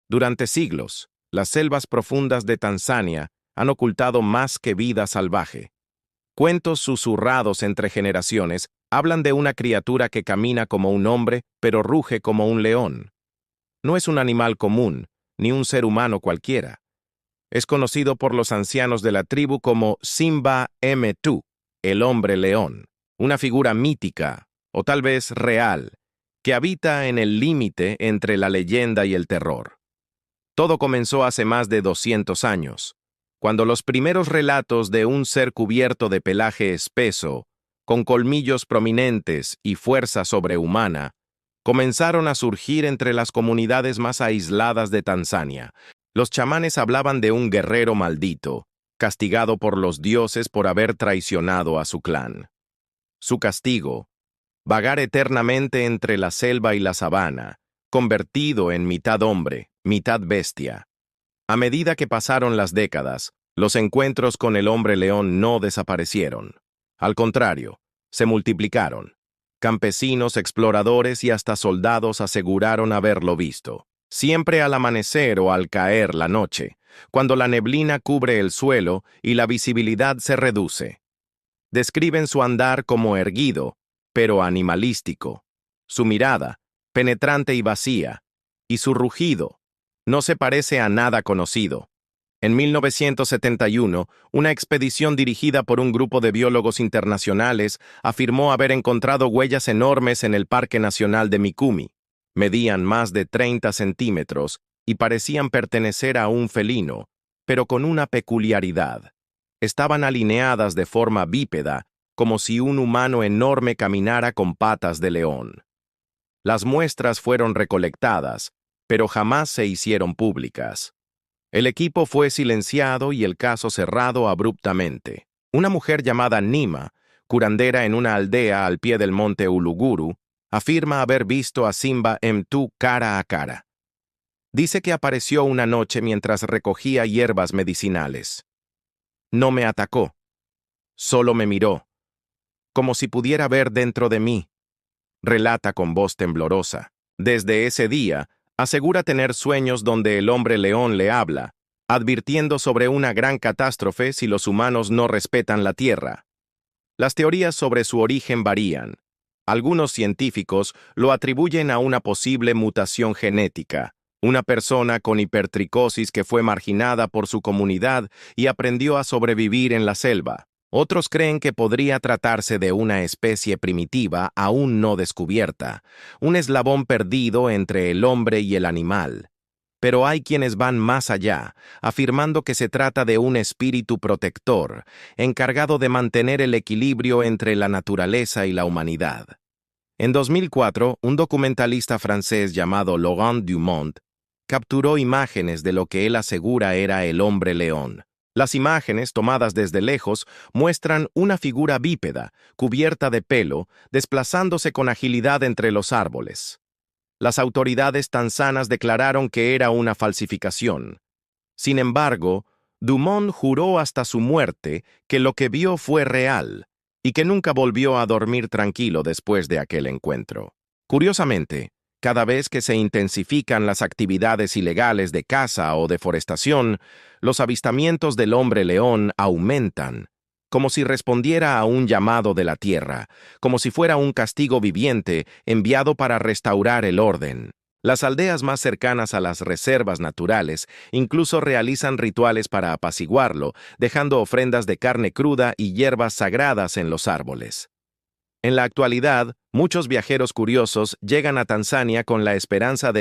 Durante siglos, las selvas profundas de Tanzania han ocultado más que vida salvaje. Cuentos susurrados entre generaciones hablan de una criatura que camina como un hombre, pero ruge como un león. No es un animal común, ni un ser humano cualquiera. Es conocido por los ancianos de la tribu como Simba Mtu, el hombre león, una figura mítica, o tal vez real, que habita en el límite entre la leyenda y el terror. Todo comenzó hace más de 200 años, cuando los primeros relatos de un ser cubierto de pelaje espeso, con colmillos prominentes y fuerza sobrehumana, comenzaron a surgir entre las comunidades más aisladas de Tanzania. Los chamanes hablaban de un guerrero maldito, castigado por los dioses por haber traicionado a su clan. Su castigo: vagar eternamente entre la selva y la sabana, convertido en mitad hombre, mitad bestia. A medida que pasaron las décadas, los encuentros con el hombre león no desaparecieron. Al contrario, se multiplicaron. Campesinos, exploradores y hasta soldados aseguraron haberlo visto. Siempre al amanecer o al caer la noche, cuando la neblina cubre el suelo y la visibilidad se reduce. Describen su andar como erguido, pero animalístico. Su mirada, penetrante y vacía, y su rugido, no se parece a nada conocido. En 1971, una expedición dirigida por un grupo de biólogos internacionales afirmó haber encontrado huellas enormes en el Parque Nacional de Mikumi. Medían más de 30 centímetros y parecían pertenecer a un felino, pero con una peculiaridad. Estaban alineadas de forma bípeda, como si un humano enorme caminara con patas de león. Las muestras fueron recolectadas, pero jamás se hicieron públicas. El equipo fue silenciado y el caso cerrado abruptamente. Una mujer llamada Nima, curandera en una aldea al pie del monte Uluguru, afirma haber visto a Simba Mtu cara a cara. Dice que apareció una noche mientras recogía hierbas medicinales. No me atacó, solo me miró, como si pudiera ver dentro de mí, relata con voz temblorosa. Desde ese día, asegura tener sueños donde el hombre león le habla, advirtiendo sobre una gran catástrofe si los humanos no respetan la tierra. Las teorías sobre su origen varían. Algunos científicos lo atribuyen a una posible mutación genética, una persona con hipertricosis que fue marginada por su comunidad y aprendió a sobrevivir en la selva. Otros creen que podría tratarse de una especie primitiva aún no descubierta, un eslabón perdido entre el hombre y el animal. Pero hay quienes van más allá, afirmando que se trata de un espíritu protector, encargado de mantener el equilibrio entre la naturaleza y la humanidad. En 2004, un documentalista francés llamado Laurent Dumont capturó imágenes de lo que él asegura era el hombre león. Las imágenes, tomadas desde lejos, muestran una figura bípeda, cubierta de pelo, desplazándose con agilidad entre los árboles. Las autoridades tanzanas declararon que era una falsificación. Sin embargo, Dumont juró hasta su muerte que lo que vio fue real y que nunca volvió a dormir tranquilo después de aquel encuentro. Curiosamente, cada vez que se intensifican las actividades ilegales de caza o deforestación, los avistamientos del hombre león aumentan, como si respondiera a un llamado de la tierra, como si fuera un castigo viviente enviado para restaurar el orden. Las aldeas más cercanas a las reservas naturales incluso realizan rituales para apaciguarlo, dejando ofrendas de carne cruda y hierbas sagradas en los árboles. En la actualidad, muchos viajeros curiosos llegan a Tanzania con la esperanza de